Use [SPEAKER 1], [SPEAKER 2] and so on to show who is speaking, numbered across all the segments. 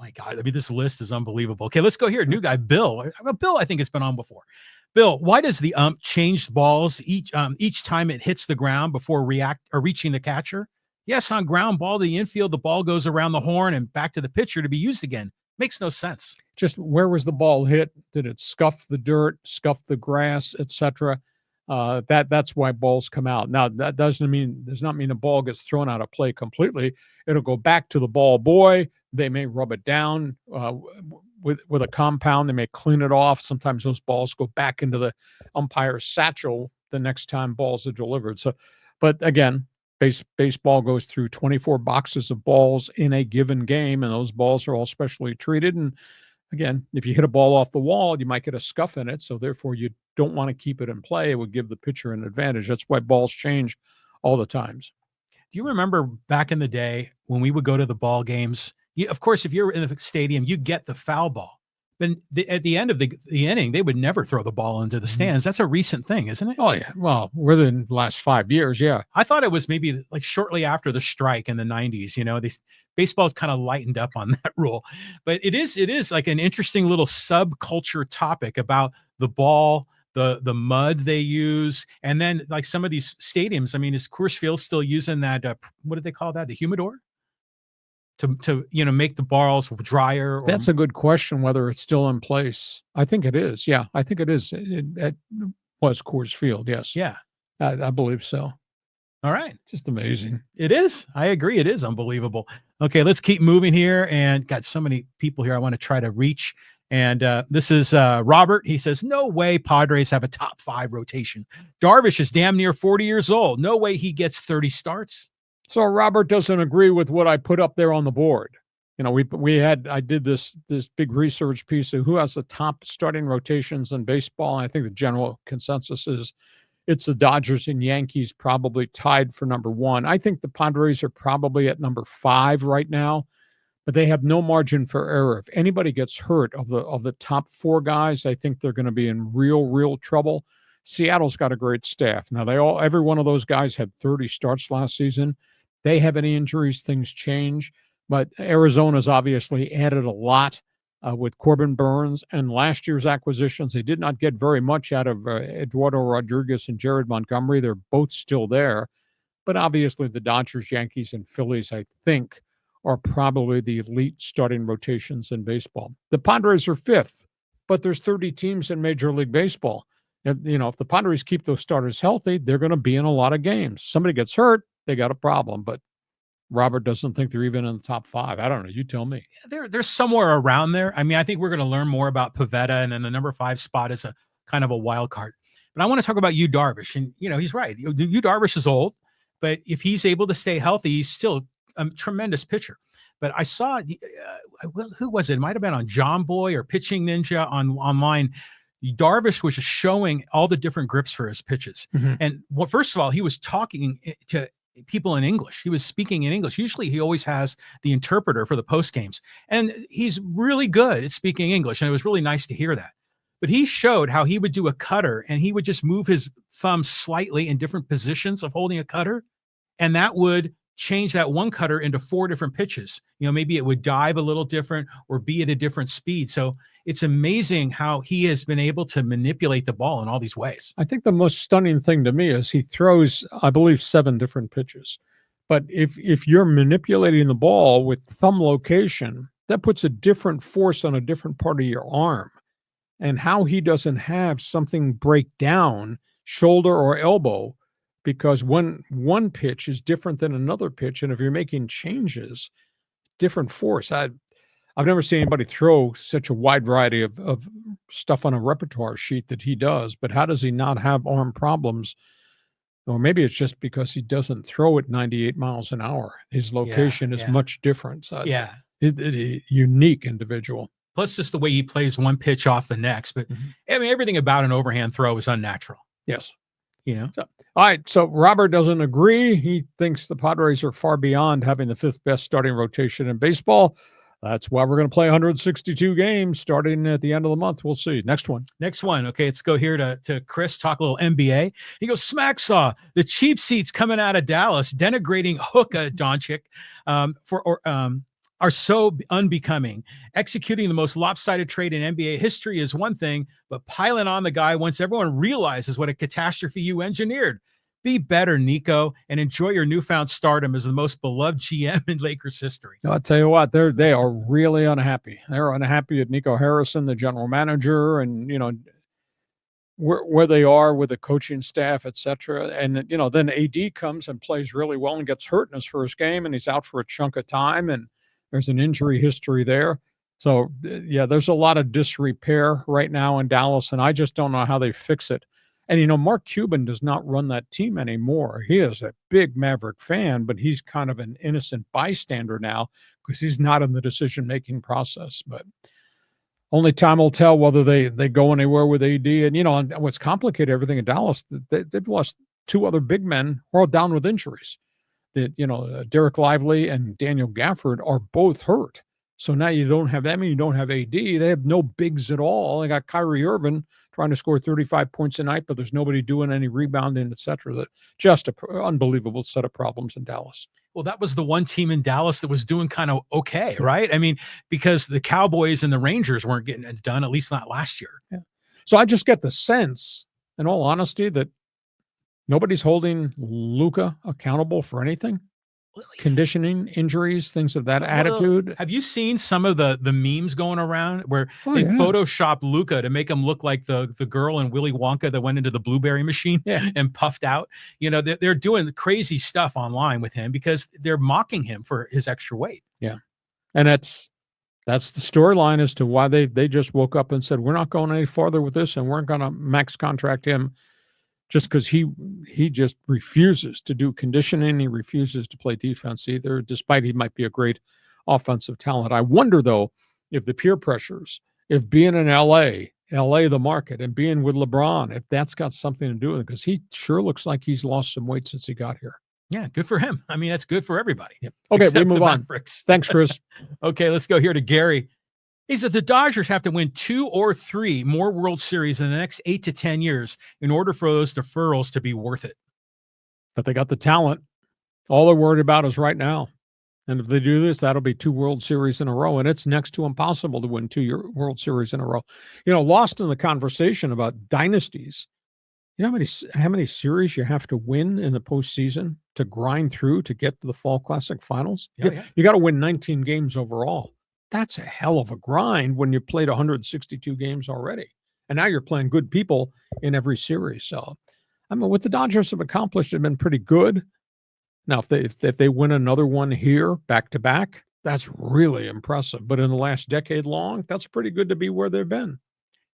[SPEAKER 1] my God. I mean, this list is unbelievable. Okay, let's go here. New guy, Bill. Bill, I think has been on before. Bill, why does the ump change balls each time it hits the ground before reaching the catcher? Yes, on ground ball, the infield, the ball goes around the horn and back to the pitcher to be used again. Makes no sense.
[SPEAKER 2] Just where was the ball hit? Did it scuff the dirt, scuff the grass, etc.? That's why balls come out. Now that does not mean the ball gets thrown out of play completely. It'll go back to the ball boy. They may rub it down with a compound. They may clean it off. Sometimes those balls go back into the umpire's satchel the next time balls are delivered. So, but again, baseball goes through 24 boxes of balls in a given game, and those balls are all specially treated. And again, if you hit a ball off the wall, you might get a scuff in it. So therefore, you don't want to keep it in play. It would give the pitcher an advantage. That's why balls change all the times.
[SPEAKER 1] Do you remember back in the day when we would go to the ball games? Of course, if you're in the stadium, you get the foul ball. But at the end of the inning, they would never throw the ball into the stands. That's a recent thing, isn't it?
[SPEAKER 2] Oh, yeah. Well, within the last 5 years, yeah.
[SPEAKER 1] I thought it was maybe like shortly after the strike in the 90s. Baseball kind of lightened up on that rule. But it is like an interesting little subculture topic about the ball, the mud they use, and then like some of these stadiums. I mean, is Coors Field still using that? What do they call that? The humidor to make the balls drier?
[SPEAKER 2] That's a good question. Whether it's still in place, I think it is. Yeah, I think it is. It was Coors Field. Yes.
[SPEAKER 1] Yeah,
[SPEAKER 2] I believe so.
[SPEAKER 1] All right.
[SPEAKER 2] Just amazing.
[SPEAKER 1] It is. I agree. It is unbelievable. Okay, let's keep moving here. And got so many people here I want to try to reach. And this is Robert. He says, no way Padres have a top 5 rotation. Darvish is damn near 40 years old. No way he gets 30 starts.
[SPEAKER 2] So Robert doesn't agree with what I put up there on the board. I did this big research piece of who has the top starting rotations in baseball. And I think the general consensus is it's the Dodgers and Yankees probably tied for number 1. I think the Padres are probably at number 5 right now, but they have no margin for error. If anybody gets hurt of the top 4 guys, I think they're going to be in real trouble. Seattle's got a great staff. Now every one of those guys had 30 starts last season. They have any injuries, things change. But Arizona's obviously added a lot with Corbin Burns and last year's acquisitions. They did not get very much out of Eduardo Rodriguez and Jared Montgomery. They're both still there. But obviously the Dodgers, Yankees, and Phillies, I think, are probably the elite starting rotations in baseball. The Padres are 5th, but there's 30 teams in Major League Baseball. If the Padres keep those starters healthy, they're going to be in a lot of games. Somebody gets hurt, they got a problem. But Robert doesn't think they're even in the top 5. I don't know. You tell me.
[SPEAKER 1] Yeah, they're somewhere around there. I mean, I think we're going to learn more about Pivetta, and then the number 5 spot is a kind of a wild card. But I want to talk about Yu Darvish, and he's right. Yu Darvish is old, but if he's able to stay healthy, he's still a tremendous pitcher. But I saw, who was it? It might have been on John Boy or Pitching Ninja online. Darvish was just showing all the different grips for his pitches. Mm-hmm. And first of all, he was talking to people in English. He was speaking in English. Usually he always has the interpreter for the post games, and he's really good at speaking English. And it was really nice to hear that. But he showed how he would do a cutter, and he would just move his thumb slightly in different positions of holding a cutter. And that would change that one cutter into 4 different pitches. Maybe it would dive a little different or be at a different speed. So it's amazing how he has been able to manipulate the ball in all these ways.
[SPEAKER 2] I think the most stunning thing to me is he throws, I believe, 7 different pitches. But if you're manipulating the ball with thumb location, that puts a different force on a different part of your arm. And how he doesn't have something break down, shoulder or elbow, because one pitch is different than another pitch. And if you're making changes, different force. I've never seen anybody throw such a wide variety of stuff on a repertoire sheet that he does. But how does he not have arm problems? Or maybe it's just because he doesn't throw at 98 miles an hour. His location is much different. He's a unique individual.
[SPEAKER 1] Plus just the way he plays one pitch off the next. But I mean, everything about an overhand throw is unnatural.
[SPEAKER 2] Yes. All right. So Robert doesn't agree. He thinks the Padres are far beyond having the 5th best starting rotation in baseball. That's why we're going to play 162 games starting at the end of the month. We'll see. Next one.
[SPEAKER 1] Okay, let's go here to Chris, talk a little NBA. He goes, Smacksaw, the cheap seats coming out of Dallas, denigrating Hookah Doncic are so unbecoming. Executing the most lopsided trade in NBA history is one thing, but piling on the guy once everyone realizes what a catastrophe you engineered. Be better, Nico, and enjoy your newfound stardom as the most beloved GM in Lakers history.
[SPEAKER 2] I'll tell you what, they are really unhappy. They're unhappy at Nico Harrison, the general manager, and where they are with the coaching staff, et cetera. And then AD comes and plays really well and gets hurt in his first game, and he's out for a chunk of time, and there's an injury history there. So yeah, there's a lot of disrepair right now in Dallas, and I just don't know how they fix it. And Mark Cuban does not run that team anymore. He is a big Maverick fan, but he's kind of an innocent bystander now because he's not in the decision-making process. But only time will tell whether they go anywhere with AD. And what's complicated everything in Dallas, they've lost two other big men who are all down with injuries. Derek Lively and Daniel Gafford are both hurt. So now you don't have them and you don't have AD. They have no bigs at all. They got Kyrie Irving trying to score 35 points a night, but there's nobody doing any rebounding, et cetera. That just an unbelievable set of problems in Dallas.
[SPEAKER 1] Well, that was the one team in Dallas that was doing kind of okay, right? I mean, because the Cowboys and the Rangers weren't getting it done, at least not last year.
[SPEAKER 2] Yeah. So I just get the sense, in all honesty, that nobody's holding Luka accountable for anything. Conditioning, injuries, things of that attitude.
[SPEAKER 1] Have you seen some of the memes going around where they Photoshop Luka to make him look like the girl in Willy Wonka that went into the blueberry machine and puffed out? They're doing crazy stuff online with him because they're mocking him for his extra weight.
[SPEAKER 2] Yeah. And that's the storyline as to why they just woke up and said, we're not going any farther with this and we're going to max contract him. Just because he just refuses to do conditioning. He refuses to play defense either, despite he might be a great offensive talent. I wonder, though, if the peer pressures, if being in LA the market, and being with LeBron, if that's got something to do with it, because he sure looks like he's lost some weight since he got here.
[SPEAKER 1] Yeah, good for him. I mean, that's good for everybody.
[SPEAKER 2] Yep. Okay, we move on. Thanks, Chris.
[SPEAKER 1] Okay, let's go here to Gary. He said the Dodgers have to win 2 or 3 more World Series in the next 8 to 10 years in order for those deferrals to be worth it.
[SPEAKER 2] But they got the talent. All they're worried about is right now. And if they do this, that'll be 2 World Series in a row. And it's next to impossible to win 2 World Series in a row. Lost in the conversation about dynasties. How many series you have to win in the postseason to grind through to get to the Fall Classic Finals? You got to win 19 games overall. That's a hell of a grind when you played 162 games already. And now you're playing good people in every series. So, what the Dodgers have accomplished have been pretty good. Now, if they win another one here back to back, that's really impressive. But in the last decade long, that's pretty good to be where they've been.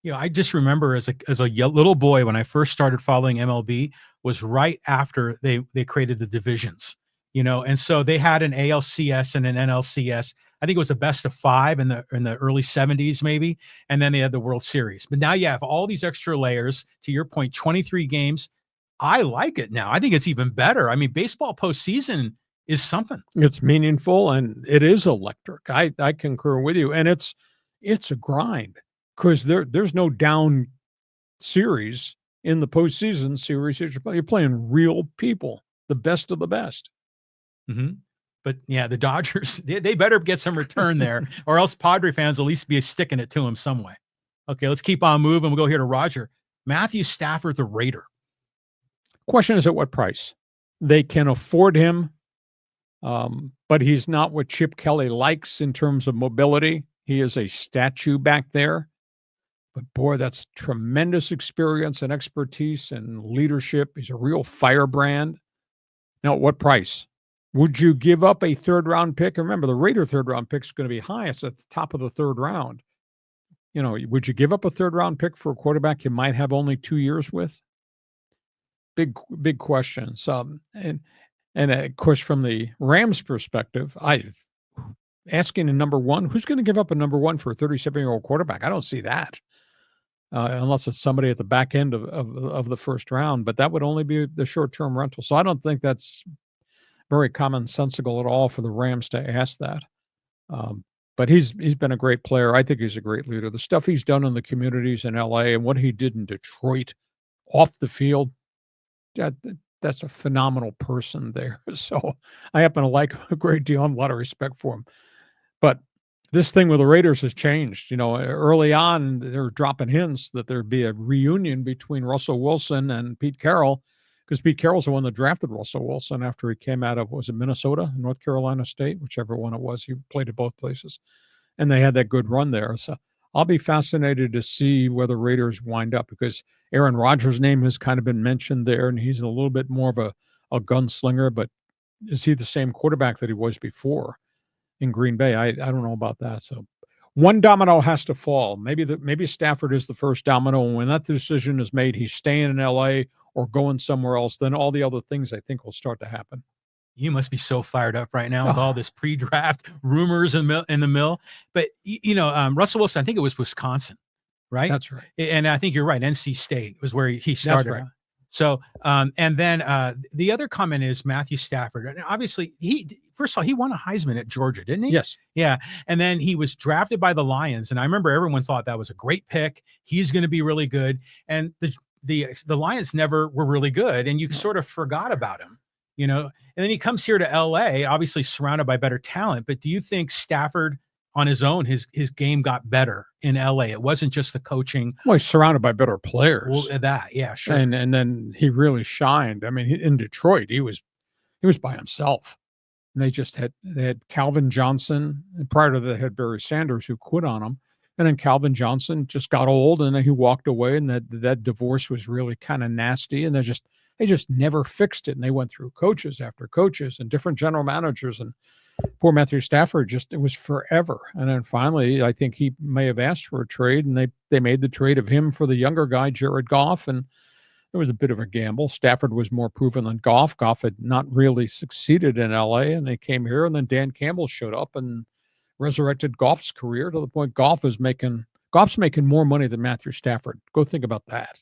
[SPEAKER 1] I just remember as a little boy when I first started following MLB was right after they created the divisions. And so they had an ALCS and an NLCS. I think it was a best of 5 in the early 70s, maybe. And then they had the World Series. But now you have all these extra layers. To your point, 23 games. I like it now. I think it's even better. I mean, baseball postseason is something.
[SPEAKER 2] It's meaningful and it is electric. I concur with you. And it's a grind because there's no down series in the postseason series. You're playing real people, the best of the best.
[SPEAKER 1] Mm-hmm. But yeah, the Dodgers, they better get some return there, or else Padre fans will at least be sticking it to him some way. Okay, let's keep on moving. We'll go here to Roger. Matthew Stafford, the Raider.
[SPEAKER 2] Question is at what price? They can afford him, but he's not what Chip Kelly likes in terms of mobility. He is a statue back there. But boy, that's tremendous experience and expertise and leadership. He's a real firebrand. Now, at what price? Would you give up a 3rd-round pick? Remember, the Raider 3rd-round pick is going to be high. It's at the top of the 3rd round. Would you give up a 3rd-round pick for a quarterback you might have only 2 years with? Big question. So, and of course, from the Rams' perspective, asking a number 1, who's going to give up a number 1 for a 37-year-old quarterback? I don't see that. Unless it's somebody at the back end of the 1st round, but that would only be the short-term rental. So I don't think that's very commonsensical at all for the Rams to ask that. But he's been a great player. I think he's a great leader. The stuff he's done in the communities in LA and what he did in Detroit off the field, that's a phenomenal person there. So I happen to like him a great deal. I have a lot of respect for him. But this thing with the Raiders has changed. Early on, they were dropping hints that there'd be a reunion between Russell Wilson and Pete Carroll, because Pete Carroll's the one that drafted Russell Wilson after he came out of, was it Minnesota, North Carolina State, whichever one it was. He played at both places. And they had that good run there. So I'll be fascinated to see where the Raiders wind up, because Aaron Rodgers' name has kind of been mentioned there, and he's a little bit more of a gunslinger, but is he the same quarterback that he was before in Green Bay? I don't know about that. So one domino has to fall. Maybe Stafford is the first domino, and when that decision is made, he's staying in LA or going somewhere else, then all the other things I think will start to happen.
[SPEAKER 1] You must be so fired up right now with all this pre-draft rumors in the mill. But, Russell Wilson, I think it was Wisconsin, right?
[SPEAKER 2] That's right.
[SPEAKER 1] And I think you're right. NC State was where he started.
[SPEAKER 2] That's right.
[SPEAKER 1] So, and then the other comment is Matthew Stafford. And obviously, first of all, he won a Heisman at Georgia, didn't he?
[SPEAKER 2] Yes.
[SPEAKER 1] Yeah. And then he was drafted by the Lions. And I remember everyone thought that was a great pick. He's going to be really good. And the Lions never were really good. And you sort of forgot about him. And then he comes here to LA, obviously surrounded by better talent. But do you think Stafford on his own, his game got better in LA? It wasn't just the coaching.
[SPEAKER 2] Well, he's surrounded by better players.
[SPEAKER 1] Well, yeah, sure.
[SPEAKER 2] And then he really shined. I mean, in Detroit, he was by himself. And they had Calvin Johnson, and prior to that, they had Barry Sanders, who quit on him. And then Calvin Johnson just got old, and then he walked away, and that divorce was really kind of nasty. And they just never fixed it. And they went through coaches after coaches and different general managers. And poor Matthew Stafford, it was forever. And then finally, I think he may have asked for a trade, and they made the trade of him for the younger guy, Jared Goff. And it was a bit of a gamble. Stafford was more proven than Goff. Goff had not really succeeded in LA, and they came here, and then Dan Campbell showed up and resurrected Goff's career to the point Goff's making more money than Matthew Stafford. Go think about that.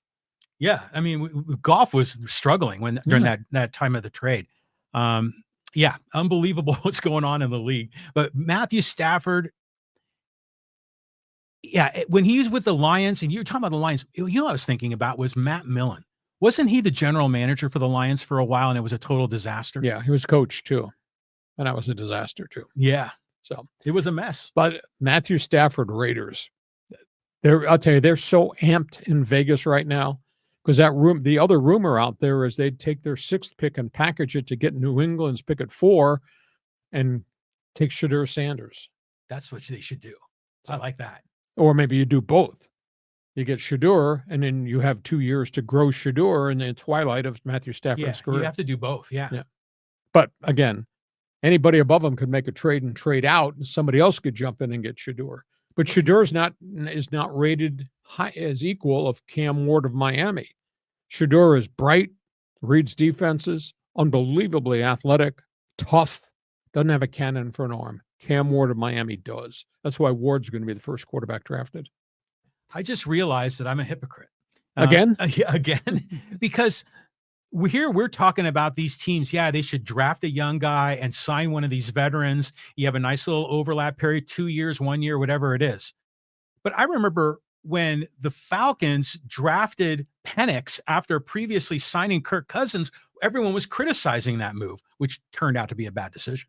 [SPEAKER 1] Yeah, I mean, Goff was struggling during that time of the trade. Yeah, unbelievable what's going on in the league. But Matthew Stafford, yeah, when he's with the Lions, and you're talking about the Lions, what I was thinking about was Matt Millen. Wasn't he the general manager for the Lions for a while, and it was a total disaster?
[SPEAKER 2] Yeah, he was coach too, and that was a disaster too.
[SPEAKER 1] Yeah,
[SPEAKER 2] so
[SPEAKER 1] it was a mess.
[SPEAKER 2] But Matthew Stafford Raiders, I'll tell you, they're so amped in Vegas right now. Because the other rumor out there is they'd take their 6th pick and package it to get New England's pick at 4 and take Shedeur Sanders.
[SPEAKER 1] That's what they should do. I like that.
[SPEAKER 2] Or maybe you do both. You get Shedeur, and then you have 2 years to grow Shedeur in the twilight of Matthew Stafford's career.
[SPEAKER 1] You have to do both, yeah.
[SPEAKER 2] But again, anybody above him could make a trade and trade out, and somebody else could jump in and get Shedeur. But Shedeur is not rated high as equal of Cam Ward of Miami. Shedeur is bright, reads defenses, unbelievably athletic, tough, doesn't have a cannon for an arm. Cam Ward of Miami does. That's why Ward's going to be the first quarterback drafted.
[SPEAKER 1] I just realized that I'm a hypocrite.
[SPEAKER 2] Again?
[SPEAKER 1] Yeah, again, because we're talking about these teams. Yeah, they should draft a young guy and sign one of these veterans. You have a nice little overlap period, 2 years, 1 year, whatever it is. But I remember when the Falcons drafted Penix after previously signing Kirk Cousins, everyone was criticizing that move, which turned out to be a bad decision.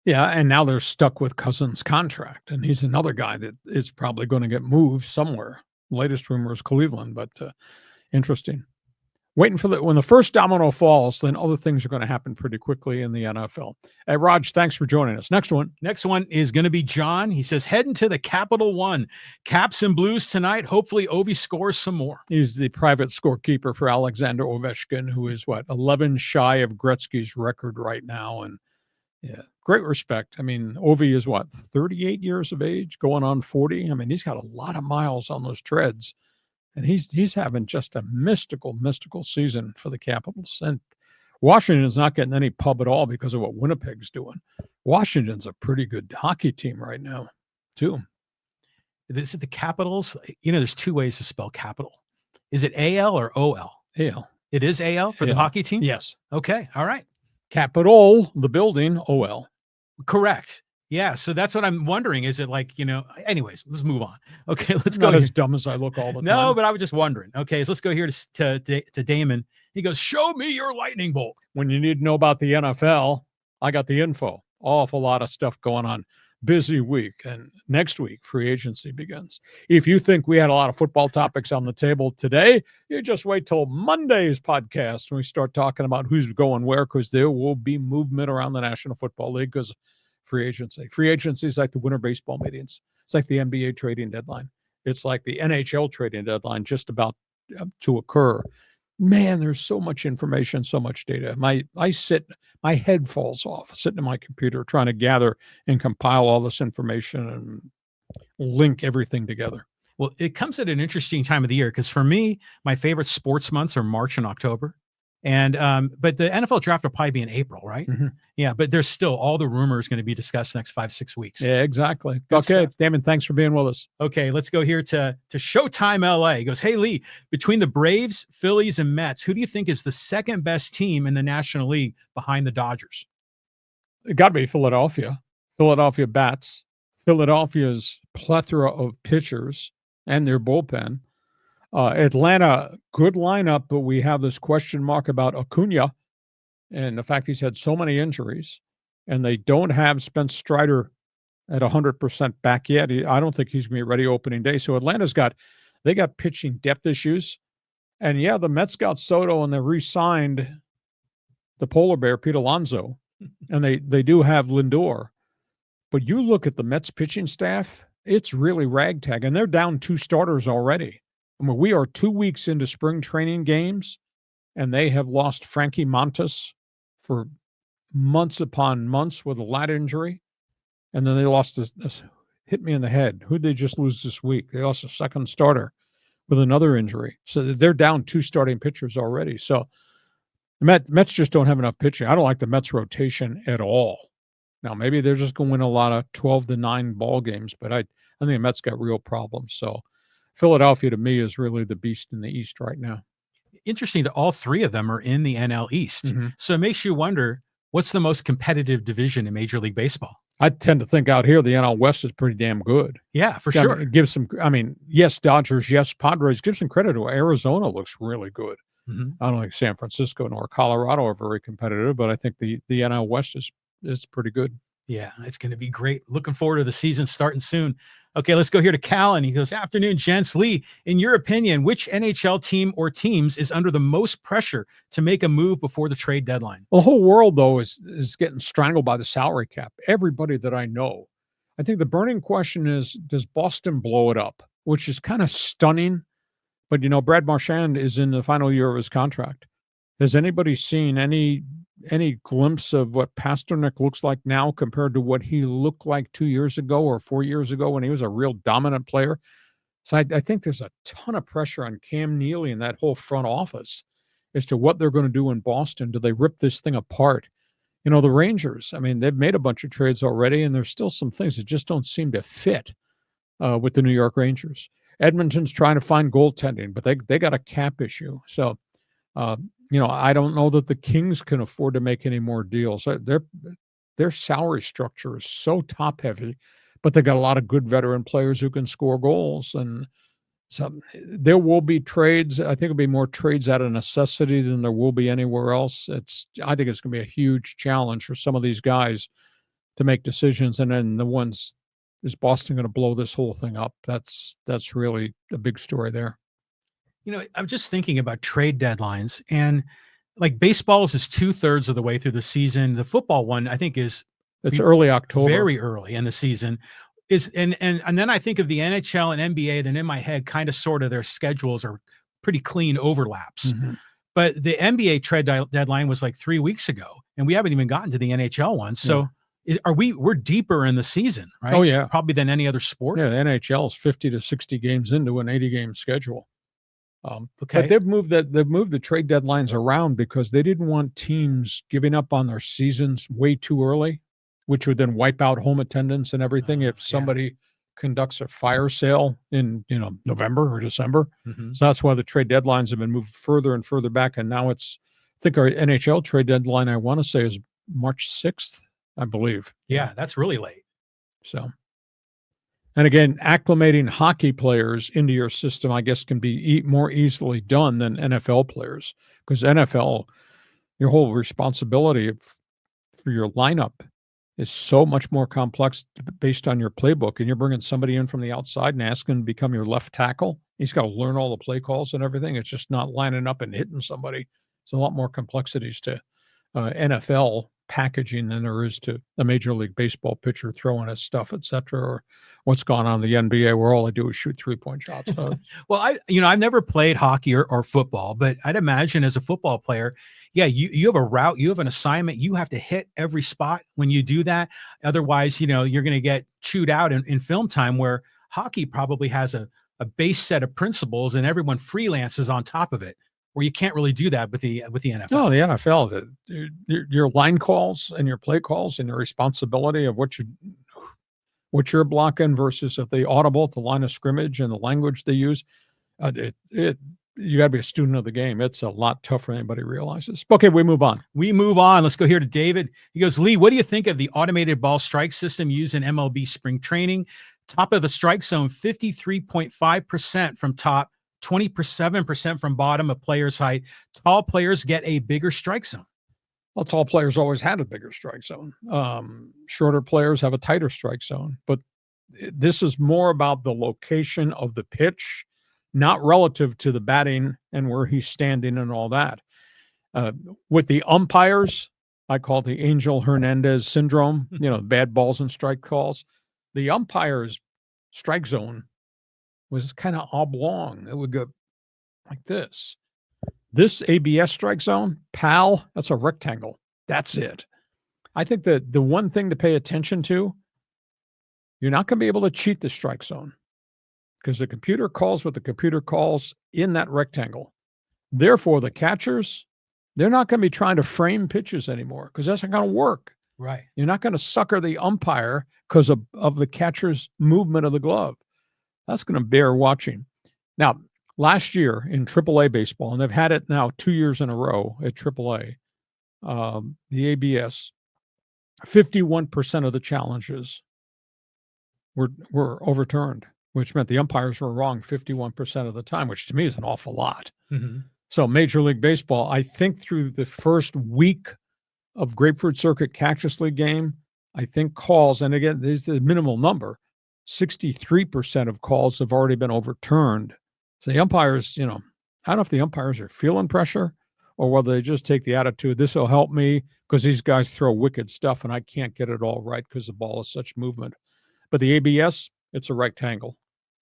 [SPEAKER 2] Yeah, and now they're stuck with Cousins' contract, and he's another guy that is probably going to get moved somewhere. Latest rumor is Cleveland, but interesting. Waiting for when the first domino falls, then other things are going to happen pretty quickly in the NFL. Hey, Raj, thanks for joining us. Next one
[SPEAKER 1] is going to be John. He says, heading to the Capital One. Caps and Blues tonight. Hopefully Ovi scores some more.
[SPEAKER 2] He's the private scorekeeper for Alexander Ovechkin, who is 11 shy of Gretzky's record right now. And yeah, great respect. I mean, Ovi is 38 years of age, going on 40. I mean, he's got a lot of miles on those treads. And he's having just a mystical season for the Capitals. And Washington's not getting any pub at all because of what Winnipeg's doing. Washington's a pretty good hockey team right now, too.
[SPEAKER 1] Is it the Capitals? There's 2 ways to spell capital. Is it AL or OL?
[SPEAKER 2] AL.
[SPEAKER 1] It is AL for the hockey team?
[SPEAKER 2] Yes.
[SPEAKER 1] Okay. All right.
[SPEAKER 2] Capitol, the building, OL.
[SPEAKER 1] Correct. Yeah, so that's what I'm wondering. Is it anyways, let's move on. Okay, let's go.
[SPEAKER 2] Not as dumb as I look all the time.
[SPEAKER 1] No, but I was just wondering. Okay, so let's go here to Damon. He goes, show me your lightning bolt.
[SPEAKER 2] When you need to know about the NFL, I got the info. Awful lot of stuff going on. busy week. And next week, free agency begins. If you think we had a lot of football topics on the table today, you just wait till Monday's podcast when we start talking about who's going where, because there will be movement around the National Football League because free agency. Free agency is like the winter baseball meetings. It's like the NBA trading deadline. It's like the NHL trading deadline just about to occur. Man, there's so much information, so much data. My head falls off sitting at my computer trying to gather and compile all this information and link everything together.
[SPEAKER 1] Well, it comes at an interesting time of the year because for me, my favorite sports months are March and October. And but the NFL draft will probably be in April, right?
[SPEAKER 2] Mhm.
[SPEAKER 1] Yeah, but there's still all the rumors going to be discussed next 5-6 weeks.
[SPEAKER 2] Yeah, exactly.
[SPEAKER 1] Good
[SPEAKER 2] Okay,
[SPEAKER 1] stuff.
[SPEAKER 2] Damon, thanks for being with us.
[SPEAKER 1] Okay, let's go here to Showtime LA. He goes, hey Lee, between the Braves, Phillies, and Mets, who do you think is the second best team in the National League behind the Dodgers?
[SPEAKER 2] It got to be Philadelphia. Philadelphia bats. Philadelphia's plethora of pitchers and their bullpen. Atlanta, good lineup, but we have this question mark about Acuna and the fact he's had so many injuries, and they don't have Spence Strider at 100% back yet. I don't think he's going to be ready opening day. So Atlanta's got pitching depth issues. And yeah, the Mets got Soto and they re-signed the polar bear, Pete Alonso, and they do have Lindor. But you look at the Mets pitching staff, it's really ragtag, and they're down 2 starters already. I mean, we are 2 weeks into spring training games, and they have lost Frankie Montas for months upon months with a lat injury. And then they lost this hit me in the head. Who'd they just lose this week? They lost a second starter with another injury. So they're down 2 starting pitchers already. So the Mets just don't have enough pitching. I don't like the Mets rotation at all. Now, maybe they're just going to win a lot of 12-9 ball games, but I think the Mets got real problems. So Philadelphia, to me, is really the beast in the East right now.
[SPEAKER 1] Interesting that all 3 of them are in the NL East.
[SPEAKER 2] Mm-hmm.
[SPEAKER 1] So it makes you wonder, what's the most competitive division in Major League Baseball?
[SPEAKER 2] I tend to think out here the NL West is pretty damn good.
[SPEAKER 1] Yeah, for sure.
[SPEAKER 2] Yes, Dodgers, yes, Padres. Give some credit to Arizona looks really good.
[SPEAKER 1] Mm-hmm.
[SPEAKER 2] I don't think San Francisco nor Colorado are very competitive, but I think the NL West is pretty good.
[SPEAKER 1] Yeah, it's going to be great. Looking forward to the season starting soon. Okay, let's go here to Cal, and he goes, afternoon, gents. Lee, in your opinion, which NHL team or teams is under the most pressure to make a move before the trade deadline?
[SPEAKER 2] The whole world, though, is getting strangled by the salary cap. Everybody that I know. I think the burning question is, does Boston blow it up? Which is kind of stunning. But, Brad Marchand is in the final year of his contract. Has anybody seen any glimpse of what Pasternak looks like now compared to what he looked like 2 years ago or 4 years ago when he was a real dominant player? So I think there's a ton of pressure on Cam Neely and that whole front office as to what they're going to do in Boston. Do they rip this thing apart? The Rangers, they've made a bunch of trades already, and there's still some things that just don't seem to fit with the New York Rangers. Edmonton's trying to find goaltending, but they got a cap issue. So, I don't know that the Kings can afford to make any more deals. Their salary structure is so top heavy, but they got a lot of good veteran players who can score goals. And so there will be trades. I think it'll be more trades out of necessity than there will be anywhere else. I think it's going to be a huge challenge for some of these guys to make decisions. And then the ones, is Boston going to blow this whole thing up? That's really a big story there.
[SPEAKER 1] I'm just thinking about trade deadlines, and like baseball's is 2/3 of the way through the season. The football one, I think, it's
[SPEAKER 2] early October,
[SPEAKER 1] very early in the season. And then I think of the NHL and NBA. Then in my head, kind of sort of their schedules are pretty clean overlaps.
[SPEAKER 2] Mm-hmm.
[SPEAKER 1] But the NBA trade deadline was like 3 weeks ago, and we haven't even gotten to the NHL one. So. Yeah. We're deeper in the season, right?
[SPEAKER 2] Oh yeah,
[SPEAKER 1] probably than any other sport.
[SPEAKER 2] Yeah, the NHL is 50 to 60 games into an 80-game schedule.
[SPEAKER 1] Okay,
[SPEAKER 2] but they've moved the trade deadlines around because they didn't want teams giving up on their seasons way too early, which would then wipe out home attendance and everything if somebody conducts a fire sale in November or December. Mm-hmm. So that's why the trade deadlines have been moved further and further back, and now I think our NHL trade deadline, I want to say, is March 6th. I believe.
[SPEAKER 1] Yeah, that's really late.
[SPEAKER 2] So, and again, acclimating hockey players into your system, I guess, can be more easily done than NFL players, because NFL, your whole responsibility for your lineup is so much more complex based on your playbook, and you're bringing somebody in from the outside and asking to become your left tackle. He's got to learn all the play calls and everything. It's just not lining up and hitting somebody. It's a lot more complexities to NFL packaging than there is to a Major League Baseball pitcher throwing his stuff, et cetera, or what's gone on in the NBA where all I do is shoot 3-point shots.
[SPEAKER 1] Well, I've never played hockey or football, but I'd imagine as a football player, yeah, you have a route, you have an assignment, you have to hit every spot when you do that. Otherwise, you're going to get chewed out in film time, where hockey probably has a base set of principles and everyone freelances on top of it, where you can't really do that with the NFL.
[SPEAKER 2] No, the NFL, your line calls and your play calls and your responsibility of what you're blocking versus if they audible at the line of scrimmage and the language they use, you got to be a student of the game. It's a lot tougher than anybody realizes. Okay, we move on.
[SPEAKER 1] Let's go here to David. He goes, Lee, what do you think of the automated ball strike system used in MLB spring training? Top of the strike zone, 53.5% from top, 27% from bottom of player's height. Tall players get a bigger strike zone.
[SPEAKER 2] Well, tall players always had a bigger strike zone. Shorter players have a tighter strike zone. But this is more about the location of the pitch, not relative to the batting and where he's standing and all that. With the umpires, I call it the Angel Hernandez syndrome, bad balls and strike calls. The umpire's strike zone was kind of oblong. It would go like this. This ABS strike zone, PAL, that's a rectangle. That's it. I think that the one thing to pay attention to, you're not going to be able to cheat the strike zone because the computer calls what the computer calls in that rectangle. Therefore, the catchers, they're not going to be trying to frame pitches anymore because that's not going to work.
[SPEAKER 1] Right.
[SPEAKER 2] You're not going to sucker the umpire because of the catcher's movement of the glove. That's going to bear watching. Now, last year in AAA baseball, and they've had it now 2 years in a row at AAA, the ABS, 51% of the challenges were overturned, which meant the umpires were wrong 51% of the time, which to me is an awful lot.
[SPEAKER 1] Mm-hmm.
[SPEAKER 2] So Major League Baseball, I think through the first week of Grapefruit Circuit Cactus League game, I think calls, and again, this is the minimal number, 63% of calls have already been overturned. So the umpires, I don't know if the umpires are feeling pressure or whether they just take the attitude, this will help me because these guys throw wicked stuff and I can't get it all right because the ball is such movement. But the ABS, it's a rectangle.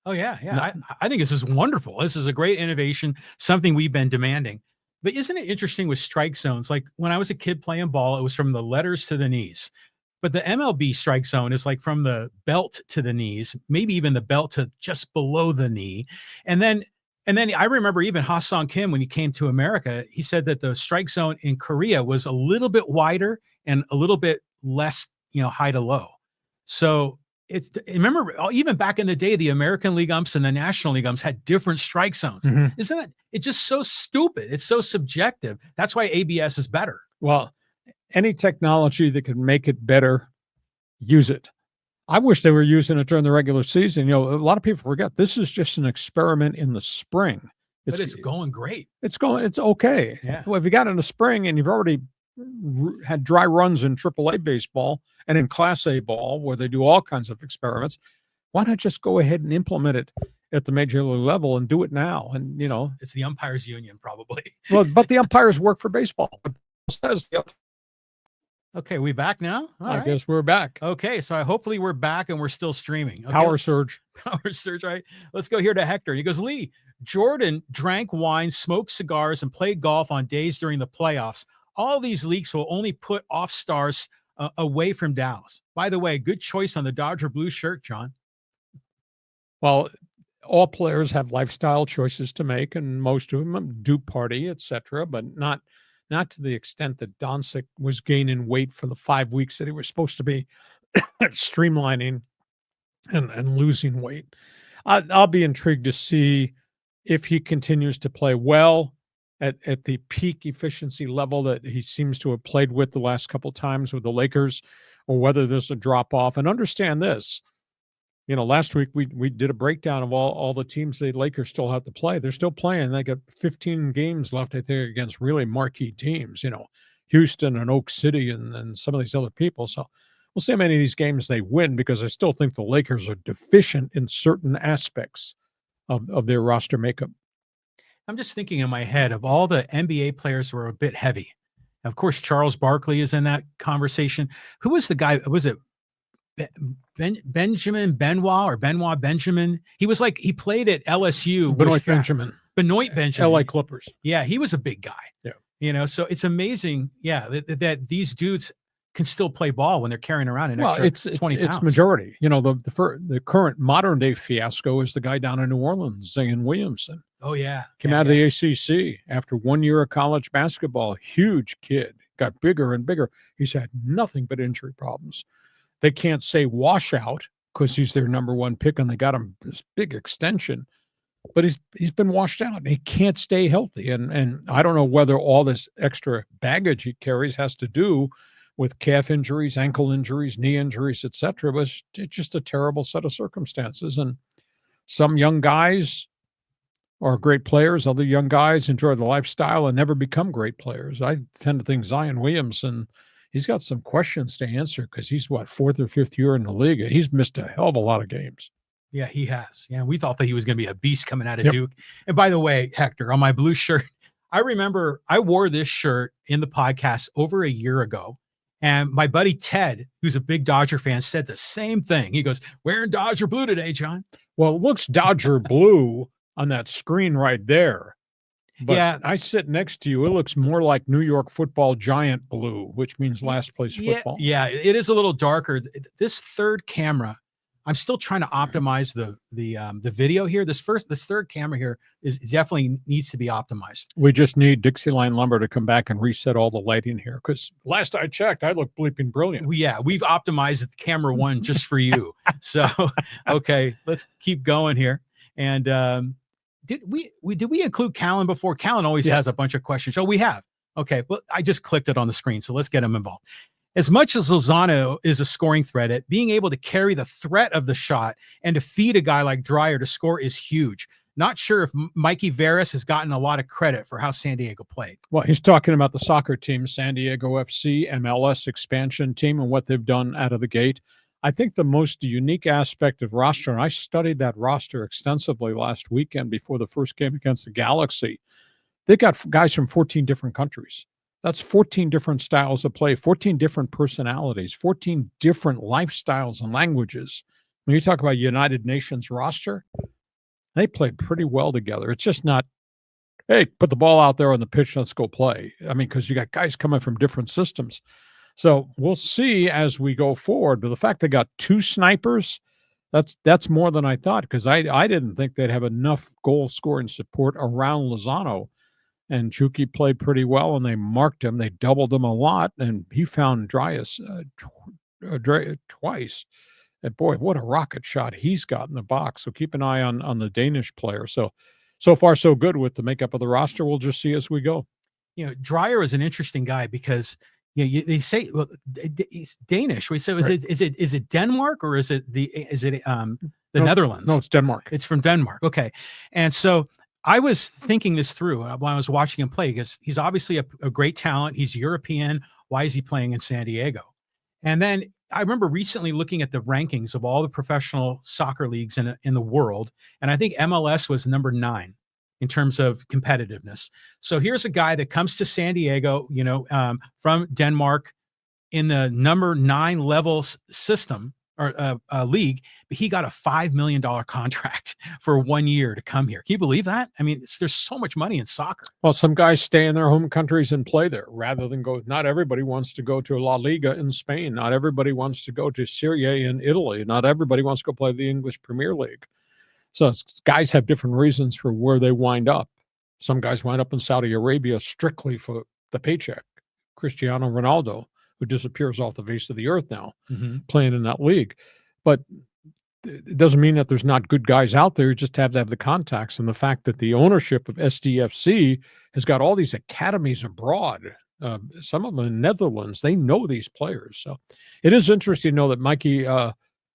[SPEAKER 1] Oh, yeah. Yeah. I think this is wonderful. This is a great innovation, something we've been demanding. But isn't it interesting with strike zones? Like when I was a kid playing ball, it was from the letters to the knees. But the MLB strike zone is like from the belt to the knees, maybe even the belt to just below the knee. And then I remember even Ha-Sung Kim, when he came to America, he said that the strike zone in Korea was a little bit wider and a little bit less, high to low. So remember, even back in the day, the American League umps and the National League umps had different strike zones. Mm-hmm. Isn't it just so stupid? It's so subjective. That's why ABS is better.
[SPEAKER 2] Well, any technology that can make it better, use it. I wish they were using it during the regular season. A lot of people forget this is just an experiment in the spring.
[SPEAKER 1] But it's going great.
[SPEAKER 2] It's okay.
[SPEAKER 1] Yeah.
[SPEAKER 2] Well, if you got in the spring and you've already had dry runs in AAA baseball and in Class A ball where they do all kinds of experiments, why not just go ahead and implement it at the major league level and do it now? And,
[SPEAKER 1] it's the umpires union probably.
[SPEAKER 2] Well, but the umpires work for baseball.
[SPEAKER 1] Okay, we back now?
[SPEAKER 2] I guess we're back.
[SPEAKER 1] Okay, so hopefully we're back and we're still streaming. Okay?
[SPEAKER 2] Power surge,
[SPEAKER 1] right? Let's go here to Hector. He goes, Lee, Jordan drank wine, smoked cigars, and played golf on days during the playoffs. All these leaks will only put off stars away from Dallas. By the way, good choice on the Dodger blue shirt, John.
[SPEAKER 2] Well, all players have lifestyle choices to make, and most of them do party, etc., but not to the extent that Doncic was gaining weight for the 5 weeks that he was supposed to be streamlining and losing weight. I'll be intrigued to see if he continues to play well at the peak efficiency level that he seems to have played with the last couple of times with the Lakers, or whether there's a drop off. And understand this, last week we did a breakdown of all the teams the Lakers still have to play. They're still playing. They got 15 games left, I think, against really marquee teams, Houston and Oak City and some of these other people. So We'll see how many of these games they win, because I still think the Lakers are deficient in certain aspects of their roster makeup.
[SPEAKER 1] I'm just thinking in my head of all the NBA players who are a bit heavy. Of course, Charles Barkley is in that conversation. Who was the guy? Was it Benjamin Benoit or Benoit Benjamin? He was like, he played at LSU.
[SPEAKER 2] Benoit Benjamin.
[SPEAKER 1] Benoit Benjamin.
[SPEAKER 2] LA Clippers.
[SPEAKER 1] Yeah, he was a big guy.
[SPEAKER 2] Yeah.
[SPEAKER 1] You know, so it's amazing, that these dudes can still play ball when they're carrying around an extra 20 pounds.
[SPEAKER 2] It's majority. You know, the current modern day fiasco is the guy down in New Orleans, Zion Williamson.
[SPEAKER 1] Oh, yeah.
[SPEAKER 2] Came out of the ACC after 1 year of college basketball. Huge kid. Got bigger and bigger. He's had nothing but injury problems. They can't say washout because he's their number one pick and they got him this big extension. But he's been washed out. He can't stay healthy. And I don't know whether all this extra baggage he carries has to do with calf injuries, ankle injuries, knee injuries, etc. But it's just a terrible set of circumstances. And some young guys are great players. Other young guys enjoy the lifestyle and never become great players. I tend to think Zion Williamson, he's got some questions to answer because he's, fourth or fifth year in the league. He's missed a hell of a lot of games.
[SPEAKER 1] Yeah, he has. Yeah, we thought that he was going to be a beast coming out of Duke. And by the way, Hector, on my blue shirt, I remember I wore this shirt in the podcast over a year ago. And my buddy Ted, who's a big Dodger fan, said the same thing. He goes, wearing Dodger blue today, John.
[SPEAKER 2] Well, it looks Dodger blue on that screen right there. But
[SPEAKER 1] yeah,
[SPEAKER 2] I sit next to you. It looks more like New York Football Giant blue, which means last place football.
[SPEAKER 1] Yeah, it is a little darker. This third camera, I'm still trying to optimize the video here. This third camera here is definitely needs to be optimized.
[SPEAKER 2] We just need Dixieline Lumber to come back and reset all the lighting here, because last I checked, I look bleeping brilliant.
[SPEAKER 1] We've optimized camera one just for you. So okay, let's keep going here. And did we include Callan before? Callan always has a bunch of questions. Oh, we have. Okay, well, I just clicked it on the screen, so let's get him involved. As much as Lozano is a scoring threat, at being able to carry the threat of the shot and to feed a guy like Dreyer to score is huge. Not sure if Mikey Veras has gotten a lot of credit for how San Diego played.
[SPEAKER 2] Well, he's talking about the soccer team, San Diego FC, MLS expansion team, and what they've done out of the gate. I think the most unique aspect of roster, and I studied that roster extensively last weekend before the first game against the Galaxy, they got guys from 14 different countries. That's 14 different styles of play, 14 different personalities, 14 different lifestyles and languages. When you talk about United Nations roster, they play pretty well together. It's just not, hey, put the ball out there on the pitch, let's go play. I mean, because you got guys coming from different systems. So we'll see as we go forward. But the fact they got two snipers, that's more than I thought, because I didn't think they'd have enough goal scoring support around Lozano. And Chucky played pretty well, and they marked him. They doubled him a lot, and he found Dryas twice. And boy, what a rocket shot he's got in the box. So keep an eye on the Danish player. So far, so good with the makeup of the roster. We'll just see as we go.
[SPEAKER 1] You know, Dreyer is an interesting guy because they say, well, he's Danish. We say, is it Denmark or is it the Netherlands?
[SPEAKER 2] No, it's Denmark.
[SPEAKER 1] It's from Denmark. Okay, and so I was thinking this through when I was watching him play, because he's obviously a great talent. He's European. Why is he playing in San Diego? And then I remember recently looking at the rankings of all the professional soccer leagues in the world, and I think MLS was number 9 in terms of competitiveness. So here's a guy that comes to San Diego, from Denmark in the number 9 level system or league, but he got a $5 million contract for 1 year to come here. Can you believe that? I mean, there's so much money in soccer.
[SPEAKER 2] Well, some guys stay in their home countries and play there rather than go. Not everybody wants to go to La Liga in Spain. Not everybody wants to go to Serie A in Italy. Not everybody wants to go play the English Premier League. So guys have different reasons for where they wind up. Some guys wind up in Saudi Arabia strictly for the paycheck. Cristiano Ronaldo, who disappears off the face of the earth now, playing in that league. But it doesn't mean that there's not good guys out there. You just have to have the contacts. And the fact that the ownership of SDFC has got all these academies abroad, some of them in the Netherlands, they know these players. So it is interesting to know that Mikey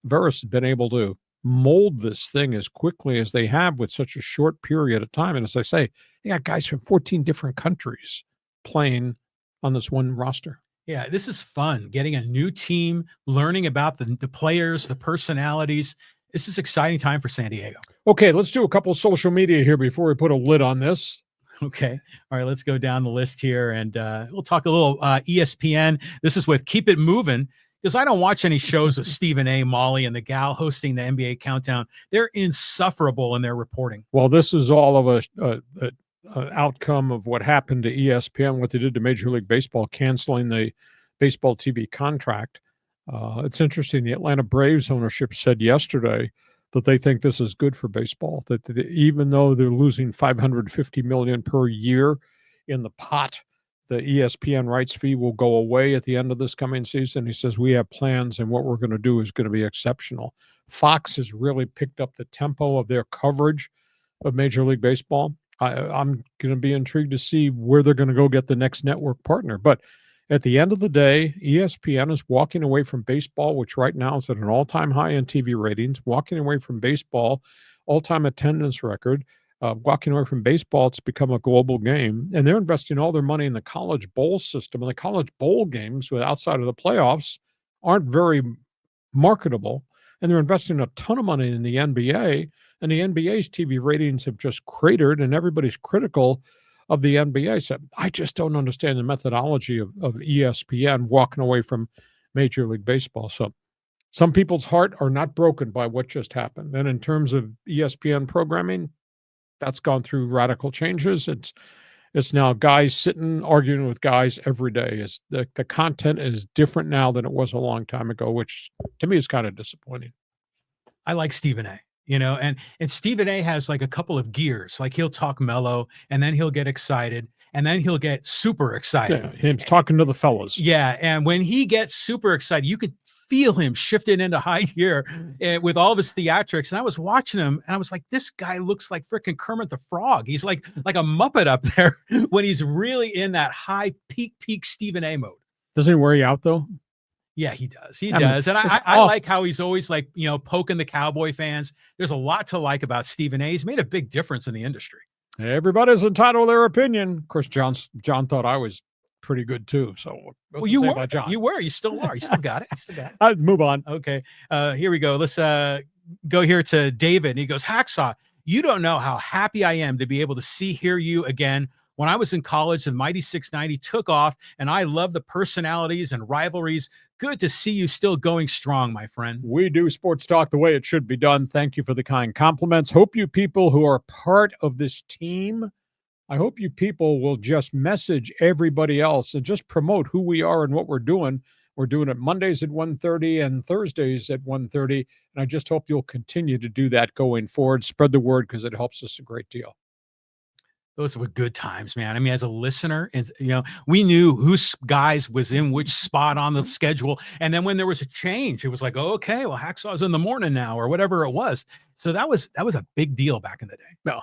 [SPEAKER 2] Veras has been able to mold this thing as quickly as they have with such a short period of time. And as I say, they got guys from 14 different countries playing on this one roster.
[SPEAKER 1] Yeah, this is fun. Getting a new team, learning about the players, the personalities. This is exciting time for San Diego.
[SPEAKER 2] Okay, let's do a couple social media here before we put a lid on this.
[SPEAKER 1] Okay. All right. Let's go down the list here and we'll talk a little ESPN. This is with Keep It Moving because I don't watch any shows with Stephen A., Molly, and the gal hosting the NBA Countdown. They're insufferable in their reporting.
[SPEAKER 2] Well, this is all of a outcome of what happened to ESPN, what they did to Major League Baseball, canceling the baseball TV contract. It's interesting. The Atlanta Braves ownership said yesterday that they think this is good for baseball, that even though they're losing $550 million per year in the pot, the ESPN rights fee will go away at the end of this coming season. He says, we have plans and what we're going to do is going to be exceptional. Fox has really picked up the tempo of their coverage of Major League Baseball. I'm going to be intrigued to see where they're going to go get the next network partner. But at the end of the day, ESPN is walking away from baseball, which right now is at an all-time high in TV ratings, walking away from baseball, all-time attendance record, walking away from baseball. It's become a global game, and they're investing all their money in the college bowl system. And the college bowl games outside of the playoffs aren't very marketable, and they're investing a ton of money in the NBA, and the NBA's TV ratings have just cratered, and everybody's critical of the NBA. So I just don't understand the methodology of ESPN walking away from Major League Baseball. So some people's heart are not broken by what just happened. And in terms of ESPN programming, that's gone through radical changes. It's now guys sitting arguing with guys every day. The content is different now than it was a long time ago, which to me is kind of disappointing.
[SPEAKER 1] I like Stephen A. And Stephen A has like a couple of gears. Like he'll talk mellow and then he'll get excited and then he'll get super excited.
[SPEAKER 2] Yeah, him talking to the fellas.
[SPEAKER 1] Yeah, and when he gets super excited, you could feel him shifting into high gear with all of his theatrics. And I was watching him and I was like, this guy looks like freaking Kermit the Frog. He's like a Muppet up there when he's really in that high peak Stephen A mode.
[SPEAKER 2] Doesn't he wear you out though?
[SPEAKER 1] Yeah, he does. He does. And I like how he's always like, poking the Cowboy fans. There's a lot to like about Stephen A. He's made a big difference in the industry.
[SPEAKER 2] Everybody's entitled to their opinion. Of course, John thought I was pretty good too. So
[SPEAKER 1] you were. John. You were. You still are. You still got it. You still got it.
[SPEAKER 2] I'd move on.
[SPEAKER 1] Okay. Here we go. Let's go here to David. And he goes, Hacksaw, you don't know how happy I am to be able to hear you again. When I was in college, the Mighty 690 took off, and I love the personalities and rivalries. Good to see you still going strong, my friend.
[SPEAKER 2] We do sports talk the way it should be done. Thank you for the kind compliments. Hope you people who are part of this team, I hope you people will just message everybody else and just promote who we are and what we're doing. We're doing it Mondays at 1:30 and Thursdays at 1:30, and I just hope you'll continue to do that going forward. Spread the word because it helps us a great deal.
[SPEAKER 1] Those were good times, man. I mean, as a listener, and we knew whose guys was in which spot on the schedule. And then when there was a change, it was like, oh, okay, well, Hacksaw's in the morning now, or whatever it was. So that was a big deal back in the day.
[SPEAKER 2] No,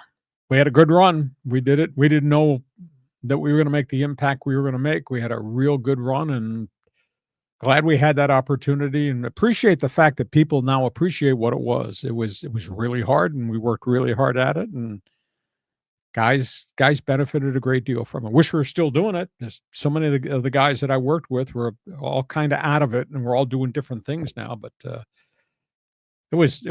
[SPEAKER 2] we had a good run. We did it. We didn't know that we were going to make the impact we were going to make. We had a real good run, and glad we had that opportunity, and appreciate the fact that people now appreciate what it was. It was really hard, and we worked really hard at it, and guys benefited a great deal from it. Wish we were still doing it. There's so many of the guys that I worked with were all kind of out of it, and we're all doing different things now. But it was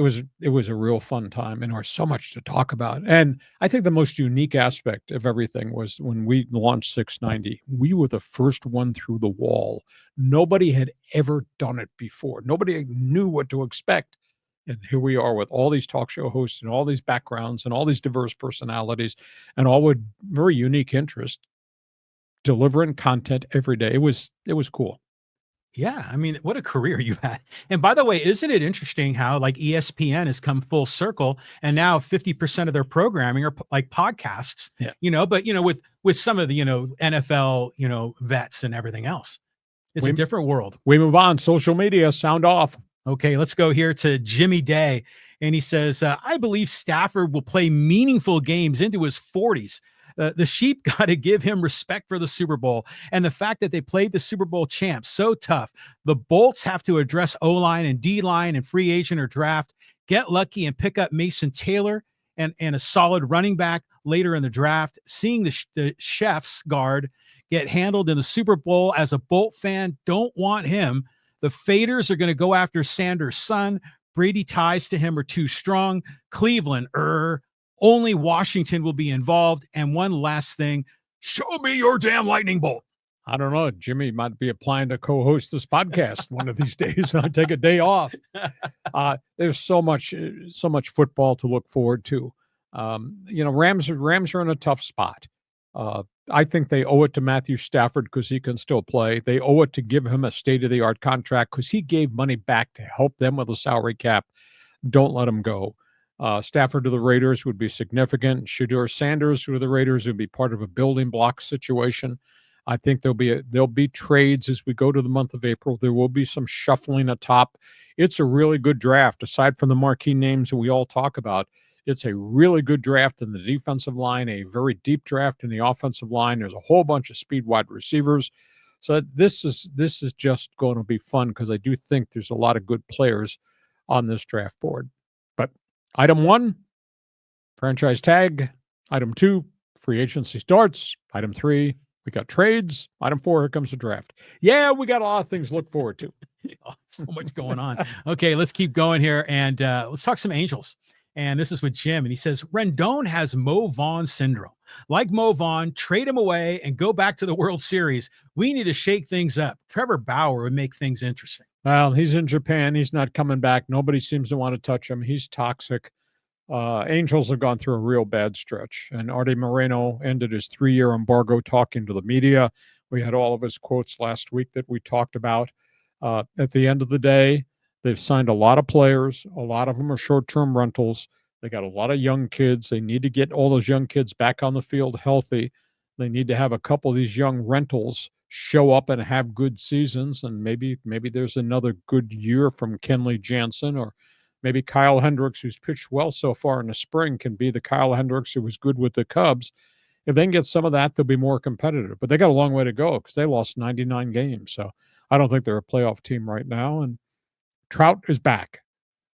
[SPEAKER 2] a real fun time, and there's so much to talk about. And I think the most unique aspect of everything was when we launched 690. We were the first one through the wall. Nobody had ever done it before. Nobody knew what to expect. And here we are with all these talk show hosts and all these backgrounds and all these diverse personalities and all with very unique interests, delivering content every day. It was cool.
[SPEAKER 1] Yeah, I mean, what a career you had. And by the way, isn't it interesting how like ESPN has come full circle and now 50% of their programming are like podcasts, but with some of the, NFL, vets and everything else. It's a different world.
[SPEAKER 2] We move on. Social media, sound off.
[SPEAKER 1] Okay, let's go here to Jimmy Day. And he says, I believe Stafford will play meaningful games into his 40s. The Sheep got to give him respect for the Super Bowl and the fact that they played the Super Bowl champs so tough. The Bolts have to address O-line and D-line and free agent or draft, get lucky and pick up Mason Taylor and a solid running back later in the draft. Seeing the Chefs guard get handled in the Super Bowl. As a Bolt fan, don't want him. The Faders are going to go after Sanders' son. Brady ties to him are too strong. Cleveland, only Washington will be involved. And one last thing, show me your damn lightning bolt.
[SPEAKER 2] I don't know. Jimmy might be applying to co-host this podcast one of these days when I take a day off. There's so much football to look forward to. Rams are in a tough spot. I think they owe it to Matthew Stafford because he can still play. They owe it to give him a state-of-the-art contract because he gave money back to help them with a salary cap. Don't let him go. Stafford to the Raiders would be significant. Shedeur Sanders to the Raiders would be part of a building block situation. I think there'll be trades as we go to the month of April. There will be some shuffling atop. It's a really good draft. Aside from the marquee names that we all talk about, it's a really good draft in the defensive line, a very deep draft in the offensive line. There's a whole bunch of speed wide receivers. So this is just going to be fun because I do think there's a lot of good players on this draft board. But item 1, franchise tag. Item 2, free agency starts. Item 3, we got trades. Item 4, here comes the draft. Yeah, we got a lot of things to look forward to.
[SPEAKER 1] So much going on. Okay, let's keep going here and let's talk some Angels. And this is with Jim, and he says, Rendon has Mo Vaughn syndrome. Like Mo Vaughn, trade him away and go back to the World Series. We need to shake things up. Trevor Bauer would make things interesting.
[SPEAKER 2] Well, he's in Japan. He's not coming back. Nobody seems to want to touch him. He's toxic. Angels have gone through a real bad stretch, and Artie Moreno ended his 3-year embargo talking to the media. We had all of his quotes last week that we talked about. At the end of the day, they've signed a lot of players. A lot of them are short-term rentals. They got a lot of young kids. They need to get all those young kids back on the field healthy. They need to have a couple of these young rentals show up and have good seasons, and maybe there's another good year from Kenley Jansen, or maybe Kyle Hendricks, who's pitched well so far in the spring, can be the Kyle Hendricks who was good with the Cubs. If they can get some of that, they'll be more competitive. But they got a long way to go because they lost 99 games. So I don't think they're a playoff team right now. And Trout is back.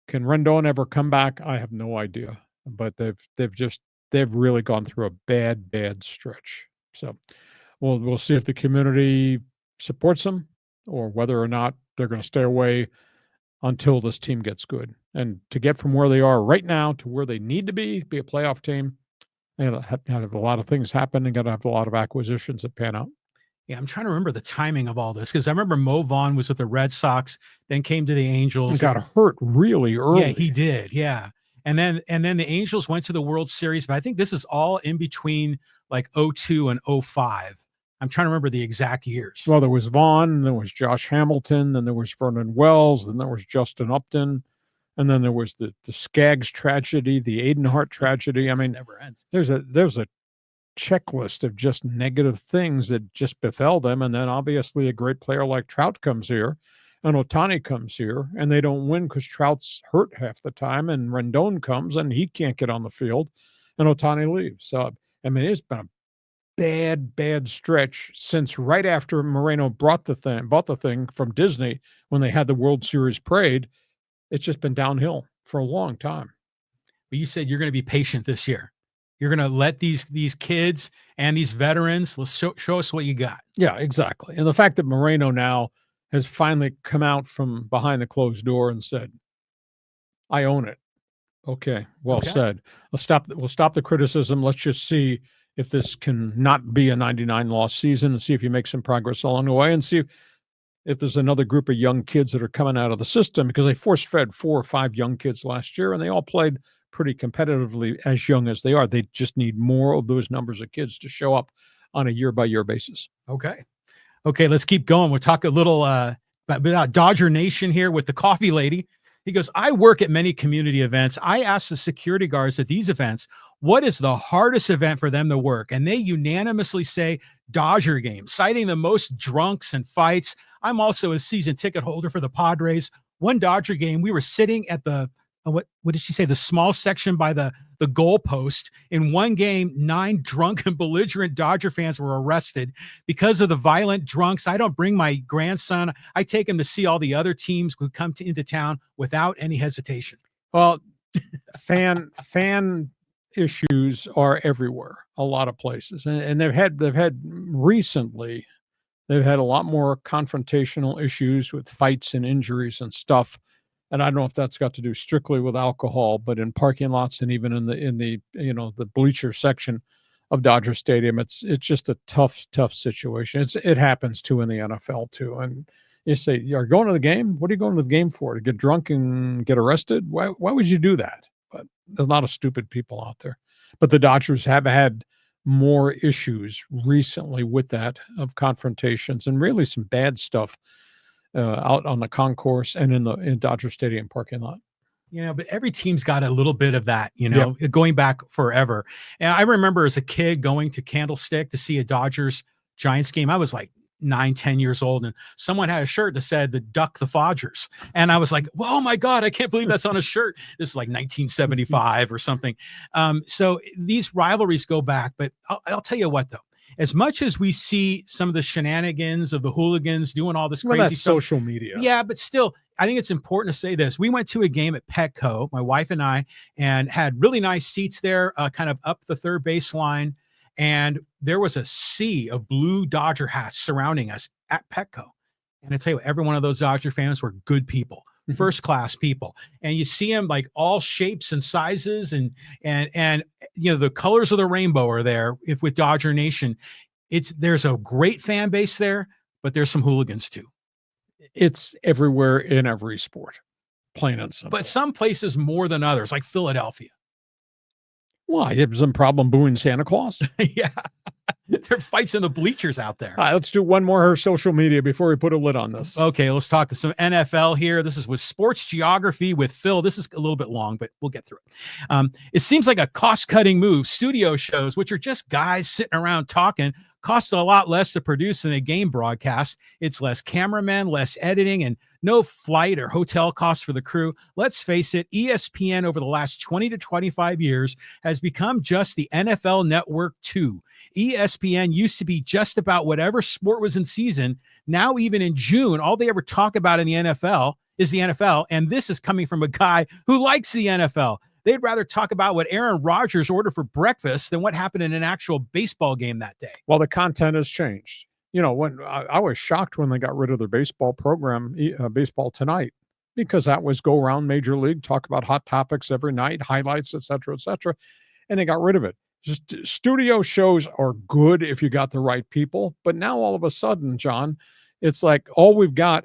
[SPEAKER 2] Can Rendon ever come back? I have no idea. But they've really gone through a bad stretch. So we'll see if the community supports them or whether or not they're going to stay away until this team gets good. And to get from where they are right now to where they need to be a playoff team, they have to have a lot of things happen and got to have a lot of acquisitions that pan out.
[SPEAKER 1] Yeah, I'm trying to remember the timing of all this because I remember Mo Vaughn was with the Red Sox, then came to the Angels.
[SPEAKER 2] He got hurt really early.
[SPEAKER 1] Yeah, he did. Yeah. And then the Angels went to the World Series, but I think this is all in between like 02 and 05. I'm trying to remember the exact years.
[SPEAKER 2] Well, there was Vaughn, there was Josh Hamilton, then there was Vernon Wells, then there was Justin Upton, and then there was the Skaggs tragedy, the Aiden tragedy. I mean,
[SPEAKER 1] never ends.
[SPEAKER 2] There's a checklist of just negative things that just befell them, and then obviously a great player like Trout comes here, and Ohtani comes here, and they don't win because Trout's hurt half the time, and Rendon comes and he can't get on the field, and Ohtani leaves. So I mean, it's been a bad stretch since right after Moreno bought the thing from Disney when they had the World Series parade. It's just been downhill for a long time.
[SPEAKER 1] But you said you're going to be patient this year. You're going to let these kids and these veterans, let's show us what you got.
[SPEAKER 2] Yeah, exactly. And the fact that Moreno now has finally come out from behind the closed door and said, I own it. Okay, well said. We'll stop the criticism. Let's just see if this can not be a 99-loss season and see if you make some progress along the way and see if there's another group of young kids that are coming out of the system, because they force-fed 4 or 5 young kids last year, and they all played pretty competitively as young as they are. They just need more of those numbers of kids to show up on a year-by-year basis.
[SPEAKER 1] Okay, let's keep going. We'll talk a little about Dodger Nation here with the coffee lady. He goes, I work at many community events. I ask the security guards at these events, what is the hardest event for them to work? And they unanimously say Dodger games, citing the most drunks and fights. I'm also a season ticket holder for the Padres. One Dodger game, we were sitting at the, what did she say? The small section by the goal post. In one game, 9 drunk and belligerent Dodger fans were arrested because of the violent drunks. I don't bring my grandson. I take him to see all the other teams who come into town without any hesitation.
[SPEAKER 2] Well, fan issues are everywhere, a lot of places. And they've had recently, they've had a lot more confrontational issues with fights and injuries and stuff. And I don't know if that's got to do strictly with alcohol, but in parking lots and even in the the bleacher section of Dodger Stadium, it's just a tough situation. It happens too in the NFL too. And you say, you're going to the game? What are you going to the game for? To get drunk and get arrested? Why would you do that? But there's a lot of stupid people out there. But the Dodgers have had more issues recently with that, of confrontations and really some bad stuff out on the concourse and in Dodger Stadium parking lot.
[SPEAKER 1] But every team's got a little bit of that,
[SPEAKER 2] Yep.
[SPEAKER 1] going back forever. And I remember as a kid going to Candlestick to see a Dodgers Giants game. I was like 9-10 years old, and someone had a shirt that said the Duck the Fodgers. And I was like, oh my God, I can't believe that's on a shirt. This is like 1975 or something. So these rivalries go back, but I'll tell you what though, as much as we see some of the shenanigans of the hooligans doing all this crazy
[SPEAKER 2] that's
[SPEAKER 1] stuff,
[SPEAKER 2] social media.
[SPEAKER 1] yeah, but still, I think it's important to say this. We went to a game at Petco, my wife and I, and had really nice seats there, kind of up the third baseline. And there was a sea of blue Dodger hats surrounding us at Petco. And I tell you what, every one of those Dodger fans were good people, first-class people. And you see them like all shapes and sizes, and the colors of the rainbow are there. If with Dodger Nation, there's a great fan base there, but there's some hooligans too.
[SPEAKER 2] It's everywhere in every sport, plain and simple.
[SPEAKER 1] But some places more than others, like Philadelphia.
[SPEAKER 2] Why? You have some problem booing Santa Claus?
[SPEAKER 1] Yeah. There are fights in the bleachers out there.
[SPEAKER 2] All right, let's do one more social media before we put a lid on this.
[SPEAKER 1] Okay, let's talk some NFL here. This is with Sports Geography with Phil. This is a little bit long, but we'll get through it. It seems like a cost-cutting move. Studio shows, which are just guys sitting around talking, cost a lot less to produce than a game broadcast. It's less cameramen, less editing, and no flight or hotel costs for the crew. Let's face it, ESPN over the last 20 to 25 years has become just the NFL Network 2. ESPN used to be just about whatever sport was in season. Now, even in June, all they ever talk about in the NFL is the NFL, and this is coming from a guy who likes the NFL. They'd rather talk about what Aaron Rodgers ordered for breakfast than what happened in an actual baseball game that day.
[SPEAKER 2] Well, the content has changed. When I was shocked when they got rid of their baseball program, Baseball Tonight, because that was go around Major League, talk about hot topics every night, highlights, et cetera, and they got rid of it. Just studio shows are good if you got the right people, but now all of a sudden, John, it's like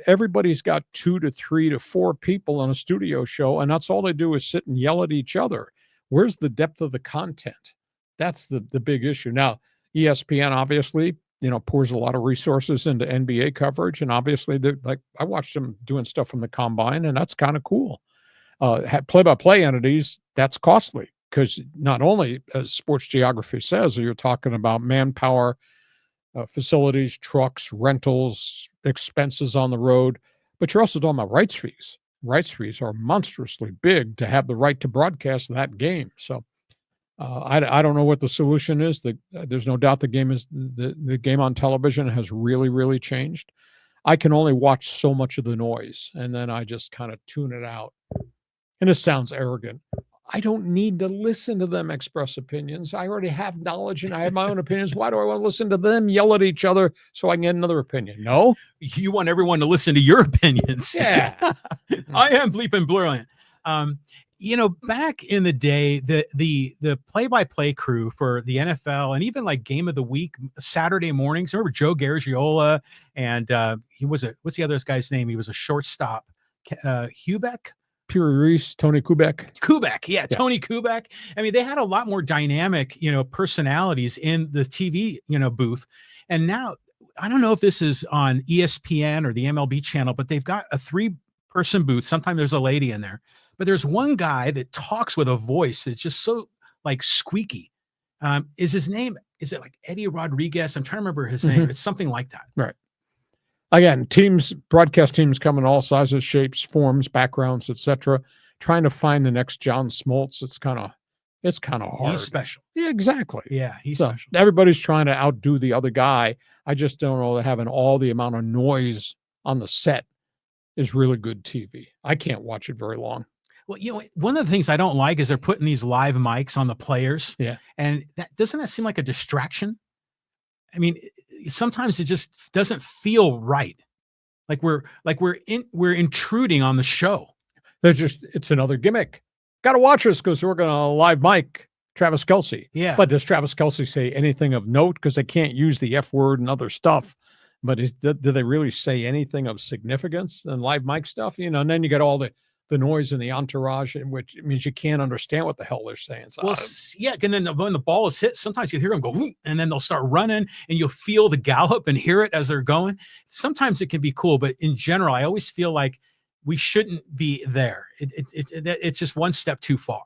[SPEAKER 2] everybody's got 2 to 3 to 4 people on a studio show, and that's all they do is sit and yell at each other. Where's the depth of the content? That's the big issue. Now, ESPN obviously, pours a lot of resources into NBA coverage, and obviously, I watched them doing stuff from the combine, and that's kind of cool. Play-by-play entities, that's costly, because not only, as Sports Geography says, you're talking about manpower, facilities, trucks, rentals, expenses on the road, but you're also talking about rights fees. Rights fees are monstrously big to have the right to broadcast that game. So I don't know what the solution is. There's no doubt the game on television has really, really changed. I can only watch so much of the noise, and then I just kind of tune it out. And it sounds arrogant. I don't need to listen to them express opinions. I already have knowledge and I have my own opinions. Why do I want to listen to them yell at each other so I can get another opinion? No.
[SPEAKER 1] You want everyone to listen to your opinions.
[SPEAKER 2] Yeah.
[SPEAKER 1] I am bleeping brilliant. Back in the day, the play-by-play crew for the NFL and even like Game of the Week Saturday mornings. Remember Joe Garagiola, and what's the other guy's name? He was a shortstop. Hubeck?
[SPEAKER 2] Puri Reese, Tony Kubek.
[SPEAKER 1] Yeah, Tony Kubek. I mean, they had a lot more dynamic, personalities in the TV, booth. And now, I don't know if this is on ESPN or the MLB channel, but they've got a 3-person booth. Sometimes there's a lady in there, but there's one guy that talks with a voice that's just so like squeaky. Is it like Eddie Rodriguez? I'm trying to remember his name. It's something like that.
[SPEAKER 2] Right. Again, broadcast teams come in all sizes, shapes, forms, backgrounds, etc. Trying to find the next John Smoltz, it's kind of hard.
[SPEAKER 1] He's special.
[SPEAKER 2] Yeah, exactly.
[SPEAKER 1] Yeah, he's special.
[SPEAKER 2] Everybody's trying to outdo the other guy. I just don't know that having all the amount of noise on the set is really good TV. I can't watch it very long.
[SPEAKER 1] Well, one of the things I don't like is they're putting these live mics on the players.
[SPEAKER 2] Yeah.
[SPEAKER 1] And doesn't that seem like a distraction? I mean, sometimes it just doesn't feel right. Like we're intruding on the show.
[SPEAKER 2] It's another gimmick. Got to watch us because we're going to live mic Travis Kelce.
[SPEAKER 1] Yeah.
[SPEAKER 2] But does Travis Kelce say anything of note? Because they can't use the F word and other stuff. But do they really say anything of significance and live mic stuff? And then you get all the noise and the entourage, which means you can't understand what the hell they're saying. So,
[SPEAKER 1] well, yeah. And then when the ball is hit, sometimes you hear them go, and then they'll start running and you'll feel the gallop and hear it as they're going. Sometimes it can be cool, but in general, I always feel like we shouldn't be there. It's just one step too far.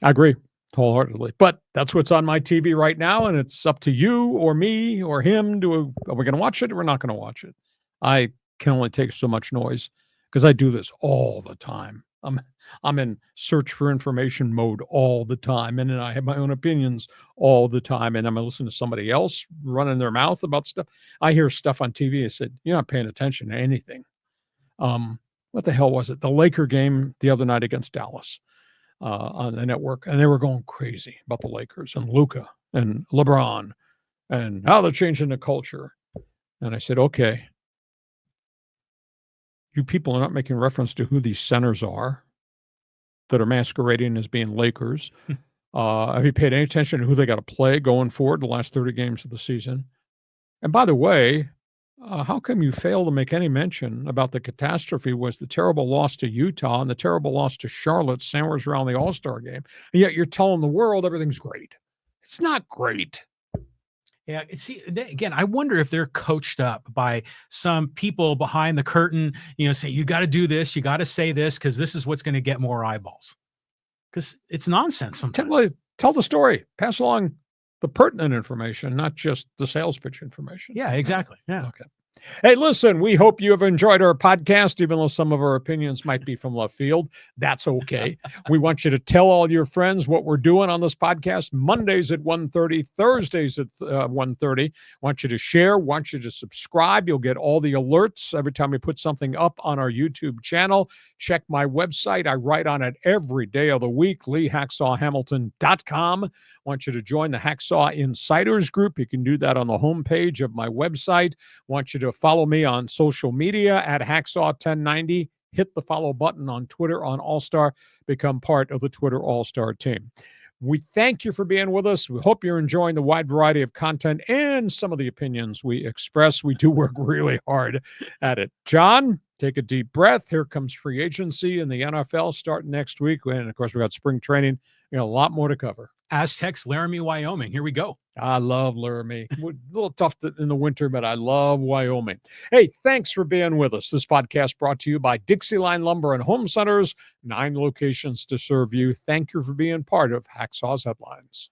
[SPEAKER 2] I agree wholeheartedly, but that's what's on my TV right now. And it's up to you or me or him. Are we going to watch it or we're not going to watch it? I can only take so much noise because I do this all the time. I'm in search for information mode all the time. And then I have my own opinions all the time. And I'm listening to somebody else running their mouth about stuff. I hear stuff on TV. I said, you're not paying attention to anything. What the hell was it? The Laker game the other night against Dallas on the network. And they were going crazy about the Lakers and Luka and LeBron and how they're changing the culture. And I said, okay, you people are not making reference to who these centers are that are masquerading as being Lakers. Have you paid any attention to who they got to play going forward the last 30 games of the season? And by the way, how come you fail to make any mention about the catastrophe was the terrible loss to Utah and the terrible loss to Charlotte sandwiched around the All-Star game? And yet you're telling the world everything's great. It's not great.
[SPEAKER 1] Yeah. See, again, I wonder if they're coached up by some people behind the curtain, say, you got to do this, you got to say this, because this is what's going to get more eyeballs. Because it's nonsense sometimes.
[SPEAKER 2] Tell the story. Pass along the pertinent information, not just the sales pitch information.
[SPEAKER 1] Yeah, exactly. Yeah.
[SPEAKER 2] Okay. Hey, listen, we hope you have enjoyed our podcast, even though some of our opinions might be from left field. That's okay. We want you to tell all your friends what we're doing on this podcast. Mondays at 1:30, Thursdays at 1:30. Want you to share, want you to subscribe. You'll get all the alerts every time we put something up on our YouTube channel. Check my website. I write on it every day of the week, LeeHacksawHamilton.com. Want you to join the Hacksaw Insiders group. You can do that on the homepage of my website. Want you to follow me on social media at Hacksaw1090. Hit the follow button on Twitter on All-Star. Become part of the Twitter All-Star team. We thank you for being with us. We hope you're enjoying the wide variety of content and some of the opinions we express. We do work really hard at it. John, take a deep breath. Here comes free agency in the NFL starting next week. And, of course, we got spring training. We got a lot more to cover.
[SPEAKER 1] Aztecs, Laramie, Wyoming. Here we go.
[SPEAKER 2] I love Laramie. A little tough in the winter, but I love Wyoming. Hey, thanks for being with us. This podcast brought to you by Dixieline Lumber and Home Centers. 9 locations to serve you. Thank you for being part of Hacksaw's Headlines.